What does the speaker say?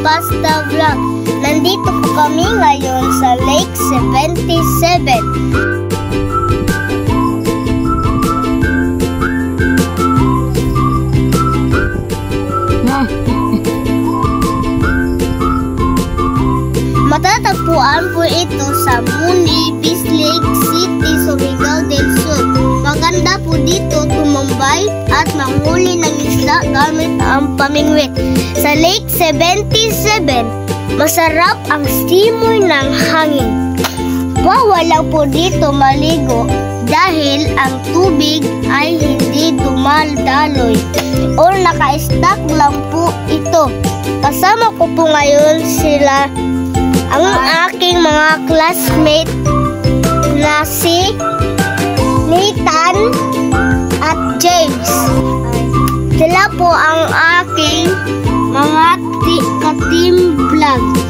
Pasta Vlog. Nandito po kami ngayon sa Lake 77. Matatagpuan po ito sa Muni, Lake City, Surigao del Sur. Maganda po dito tumambay at manghuli ng isda gamit ang pamingwit. Sa Lake 77, masarap ang simoy ng hangin. Bawal lang po dito maligo dahil ang tubig ay hindi dumadaloy o naka-stack lang po ito. Kasama ko po ngayon sila ang aking mga classmate na si Nathan at James. Sila po ang aking mga ka-team vlog.